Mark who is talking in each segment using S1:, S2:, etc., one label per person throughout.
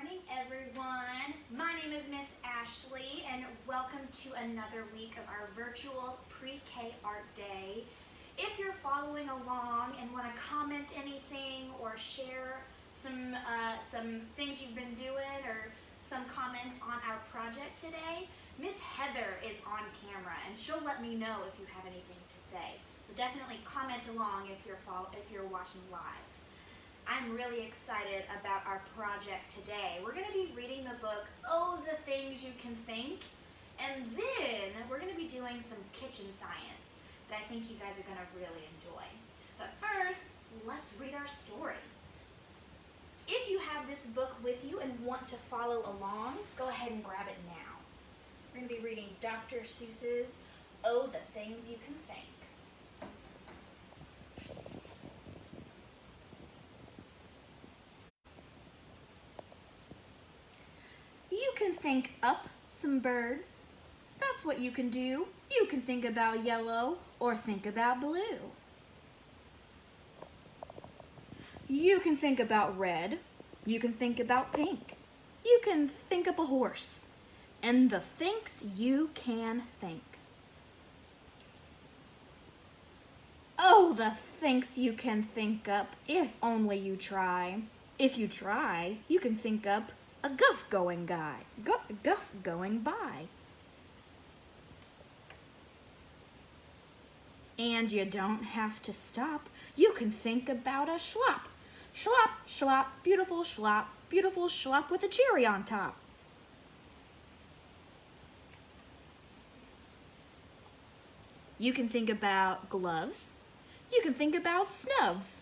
S1: morning, everyone. My name is Miss Ashley, and welcome to another week of our virtual Pre-K Art Day. If you're following along and want to comment anything or share some things you've been doing or some comments on our project today, Miss Heather is on camera, and she'll let me know if you have anything to say. So definitely comment along if you're watching live. I'm really excited about our project today. We're going to be reading the book, Oh, the Things You Can Think, and then we're going to be doing some kitchen science that I think you guys are going to really enjoy. But first, let's read our story. If you have this book with you and want to follow along, go ahead and grab it now. We're going to be reading Dr. Seuss's Oh, the Things You Can Think. You can think up some birds. That's what you can do. You can think about yellow or think about blue. You can think about red. You can think about pink. You can think up a horse. And the thinks you can think. Oh, the thinks you can think up if only you try. If you try, you can think up a guff going by. And you don't have to stop. You can think about a schlop. Schlop, schlop, beautiful schlop with a cherry on top. You can think about gloves. You can think about snubs.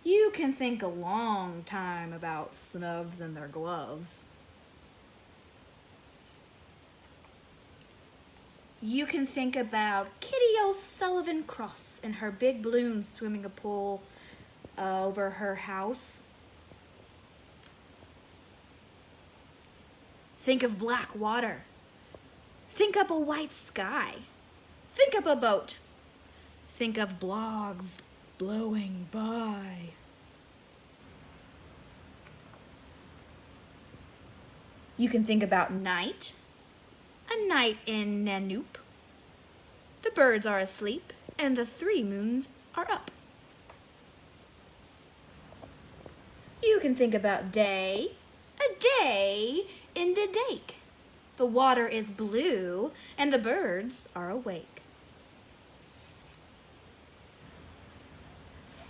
S1: You can think a long time about snubs and their gloves. You can think about Kitty O'Sullivan Cross and her big balloon swimming a pool over her house. Think of black water. Think up a white sky. Think up a boat. Think of blogs blowing by. You can think about night, a night in Nanoop. The birds are asleep and the 3 moons are up. You can think about day, a day in the dake. The water is blue and the birds are awake.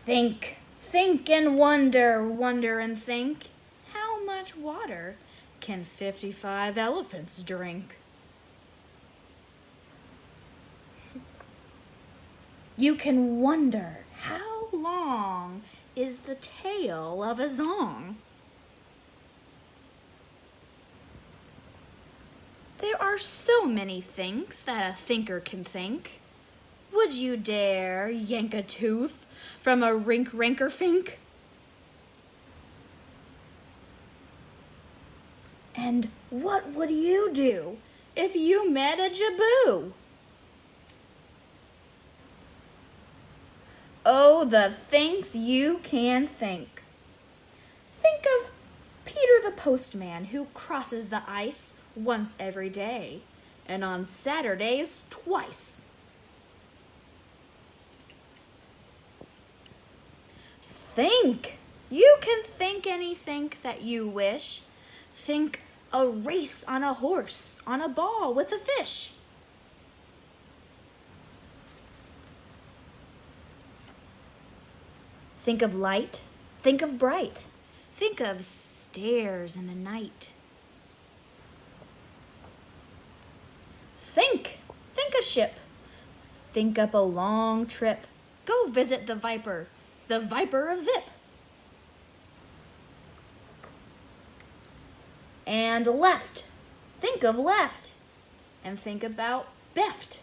S1: Think and wonder and think. How much water can 55 elephants drink? You can wonder how long is the tail of a zong? There are so many things that a thinker can think. Would you dare yank a tooth from a rink-ranker-fink? And what would you do if you met a jaboo? Oh, the things you can think. Think of Peter the postman who crosses the ice once every day, and on Saturdays twice. Think. You can think anything that you wish. Think a race on a horse, on a ball with a fish. Think of light. Think of bright. Think of stairs in the night. Think a ship. Think up a long trip. Go visit the Viper of Vip. And left. Think of left. And think about beft.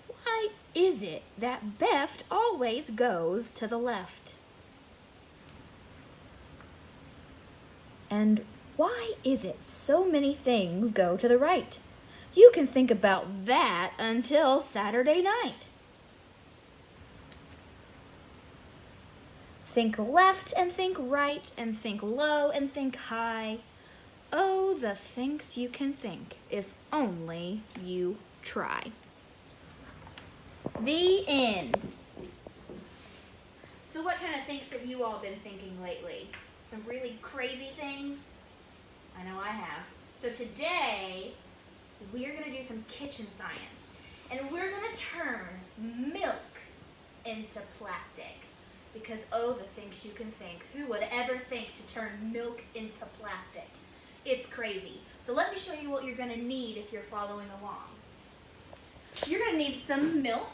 S1: Why is it that beft always goes to the left? And why is it so many things go to the right? You can think about that until Saturday night. Think left and think right and think low and think high. Oh, the things you can think if only you try. The end. So what kind of things have you all been thinking lately? Some really crazy things? I know I have. So today, we're gonna do some kitchen science. And we're gonna turn milk into plastic. Because oh, the things you can think. Who would ever think to turn milk into plastic? It's crazy. So let me show you what you're gonna need if you're following along. You're gonna need some milk.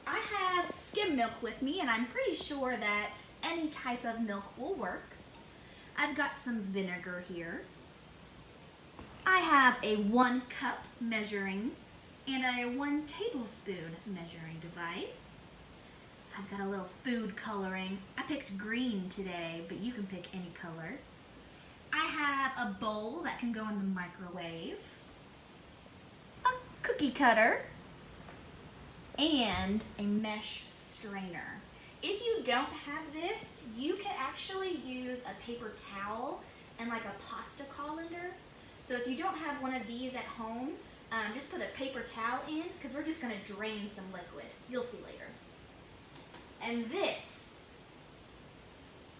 S1: I have skim milk with me, and I'm pretty sure that any type of milk will work. I've got some vinegar here. I have a 1 cup measuring and a 1 tablespoon measuring device. I've got a little food coloring. I picked green today, but you can pick any color. I have a bowl that can go in the microwave, a cookie cutter, and a mesh strainer. If you don't have this, you can actually use a paper towel and like a pasta colander. So if you don't have one of these at home, just put a paper towel in, because we're just going to drain some liquid. You'll see later. And this,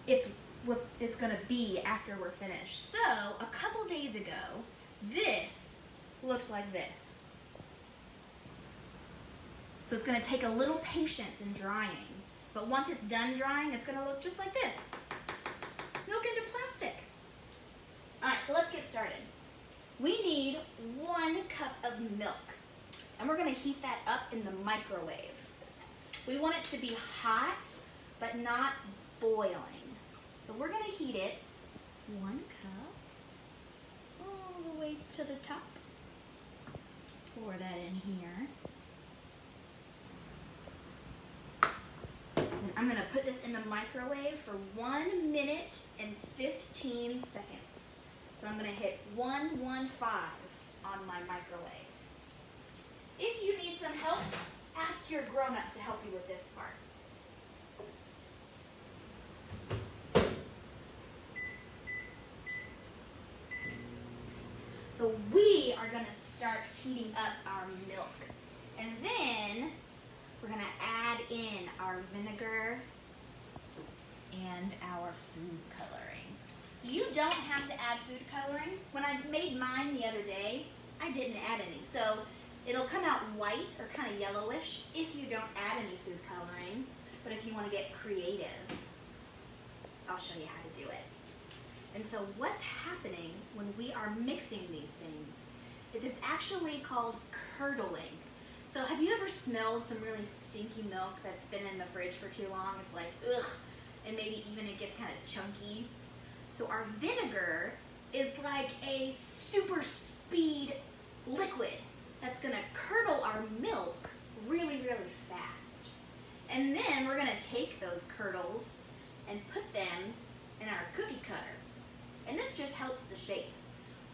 S1: it's what it's going to be after we're finished. So a couple days ago, this looks like this. So it's going to take a little patience in drying. But once it's done drying, it's going to look just like this. Milk into plastic. All right, so let's get started. We need 1 cup of milk. And we're going to heat that up in the microwave. We want it to be hot, but not boiling. So we're going to heat it 1 cup all the way to the top. Pour that in here. And I'm going to put this in the microwave for 1 minute and 15 seconds. So I'm going to hit 115 on my microwave. If you need some help, ask your grown-up to help you with this part. So we are going to start heating up our milk. And then we're going to add in our vinegar and our food coloring. So you don't have to add food coloring. When I made mine the other day, I didn't add any. So it'll come out white or kind of yellowish if you don't add any food coloring. But if you want to get creative, I'll show you how to do it. And so what's happening when we are mixing these things is it's actually called curdling. So have you ever smelled some really stinky milk that's been in the fridge for too long? It's like, ugh, and maybe even it gets kind of chunky. So our vinegar is like a super speed liquid that's gonna curdle our milk really, really fast. And then we're gonna take those curdles and put them in our cookie cutter. And this just helps the shape.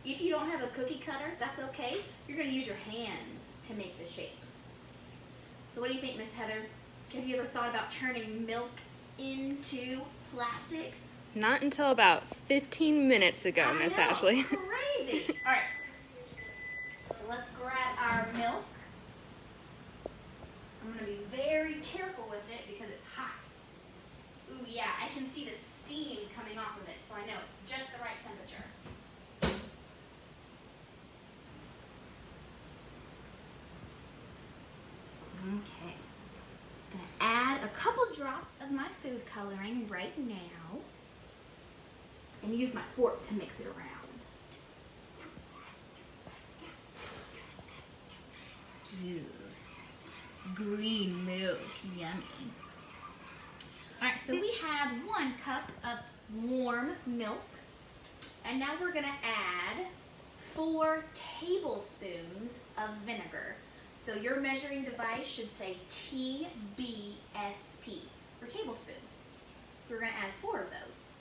S1: If you don't have a cookie cutter, that's okay. You're gonna use your hands to make the shape. So what do you think, Miss Heather? Have you ever thought about turning milk into plastic?
S2: Not until about 15 minutes ago, Miss Ashley.
S1: Crazy. All right. So let's grab our milk. I'm going to be very careful with it because it's hot. Ooh, yeah, I can see the steam coming off of it, so I know it's just the right temperature. Okay. I'm going to add a couple drops of my food coloring right now. And use my fork to mix it around. Ew. Green milk, yummy. Alright, so we have 1 cup of warm milk. And now we're going to add 4 tablespoons of vinegar. So your measuring device should say tbsp, for tablespoons. So we're going to add 4 of those.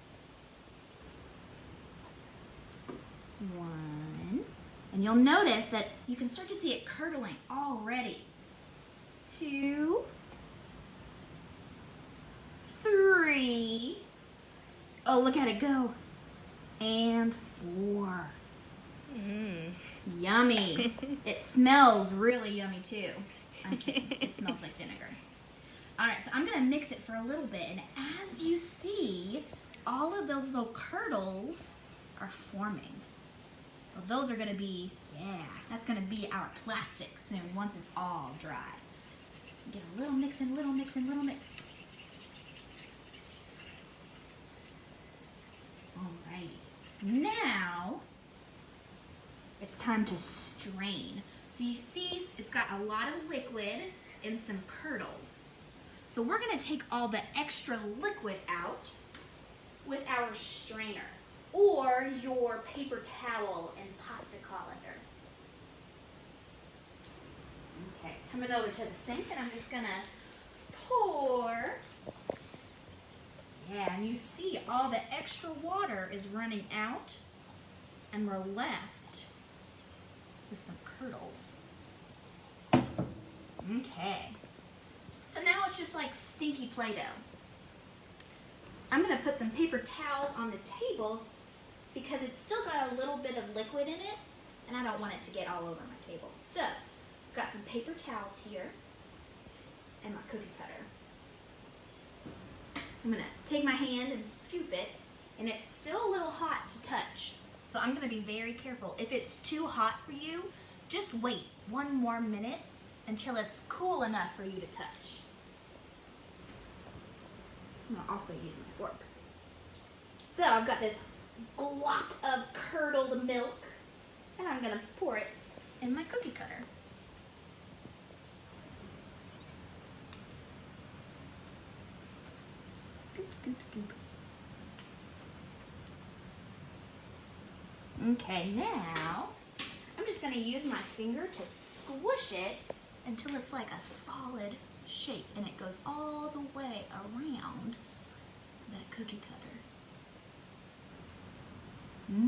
S1: 1, and you'll notice that you can start to see it curdling already. 2, 3, oh, look at it go, and 4. Yummy. It smells really yummy too. I'm kidding. It smells like vinegar. All right, so I'm gonna mix it for a little bit, and as you see, all of those little curdles are forming. So those are gonna be, that's gonna be our plastic soon once it's all dry. So get a little mix and little mix and little mix. Alrighty. Now, it's time to strain. So you see it's got a lot of liquid and some curdles. So we're gonna take all the extra liquid out with our strainer or your paper towel and pasta colander. Okay, coming over to the sink, and I'm just gonna pour. Yeah, and you see all the extra water is running out, and we're left with some curdles. Okay. So now it's just like stinky Play-Doh. I'm gonna put some paper towels on the table because it's still got a little bit of liquid in it, and I don't want it to get all over my table. So, I've got some paper towels here and my cookie cutter. I'm gonna take my hand and scoop it, and it's still a little hot to touch. So I'm gonna be very careful. If it's too hot for you, just wait one more minute until it's cool enough for you to touch. I'm gonna also use my fork. So I've got this glop of curdled milk, and I'm gonna pour it in my cookie cutter. Scoop, scoop, scoop. Okay, now I'm just gonna use my finger to squish it until it's like a solid shape, and it goes all the way around that cookie cutter.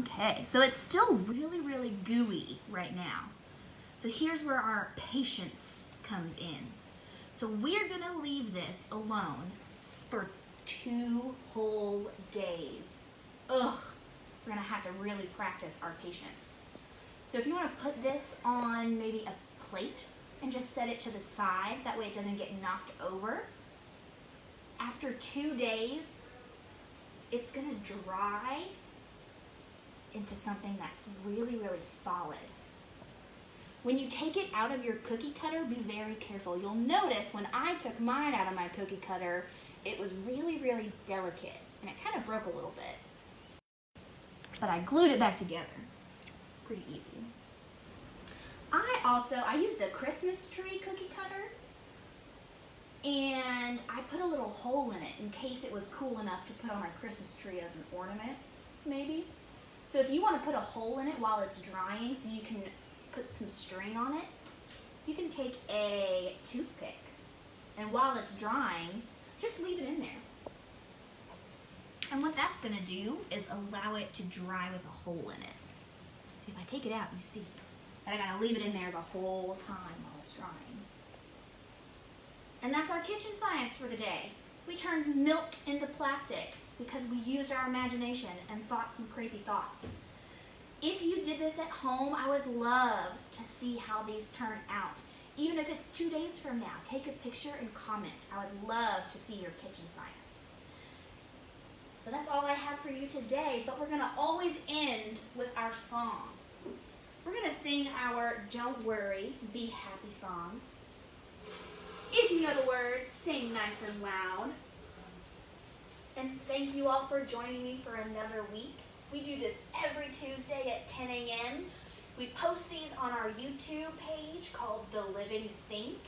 S1: Okay, so it's still really, really gooey right now. So here's where our patience comes in. So we're gonna leave this alone for 2 whole days. Ugh, we're gonna have to really practice our patience. So if you wanna put this on maybe a plate and just set it to the side, that way it doesn't get knocked over. After 2 days, it's gonna dry into something that's really, really solid. When you take it out of your cookie cutter, be very careful. You'll notice when I took mine out of my cookie cutter, it was really, really delicate, and it kind of broke a little bit. But I glued it back together. Pretty easy. I used a Christmas tree cookie cutter, and I put a little hole in it in case it was cool enough to put on my Christmas tree as an ornament, maybe. So if you want to put a hole in it while it's drying so you can put some string on it, you can take a toothpick, and while it's drying, just leave it in there. And what that's going to do is allow it to dry with a hole in it. See, if I take it out, you see that I got to leave it in there the whole time while it's drying. And that's our kitchen science for the day. We turned milk into plastic because we used our imagination and thought some crazy thoughts. If you did this at home, I would love to see how these turn out. Even if it's 2 days from now, take a picture and comment. I would love to see your kitchen science. So that's all I have for you today, but we're gonna always end with our song. We're gonna sing our Don't Worry, Be Happy song. If you know the words, sing nice and loud. And thank you all for joining me for another week. We do this every Tuesday at 10 a.m. We post these on our YouTube page called The Living Think.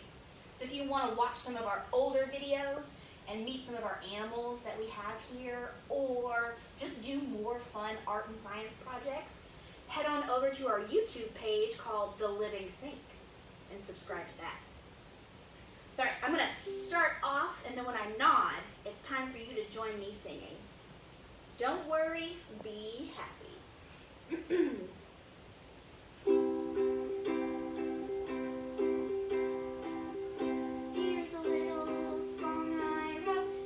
S1: So if you want to watch some of our older videos and meet some of our animals that we have here, or just do more fun art and science projects, head on over to our YouTube page called The Living Think and subscribe to that. Sorry, I'm going to start off, and then when I nod, it's time for you to join me singing. Don't worry, be happy. Here's a little song I wrote.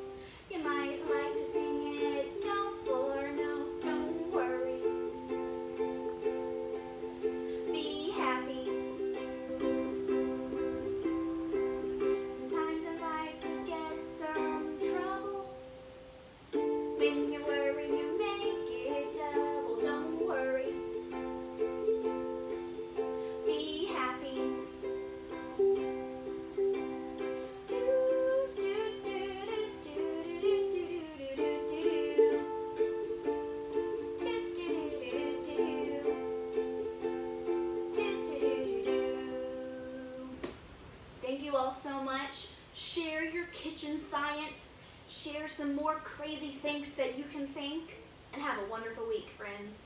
S1: You might like to sing it. No for no, don't worry. all so much. Share your kitchen science. Share some more crazy things that you can think. And have a wonderful week, friends.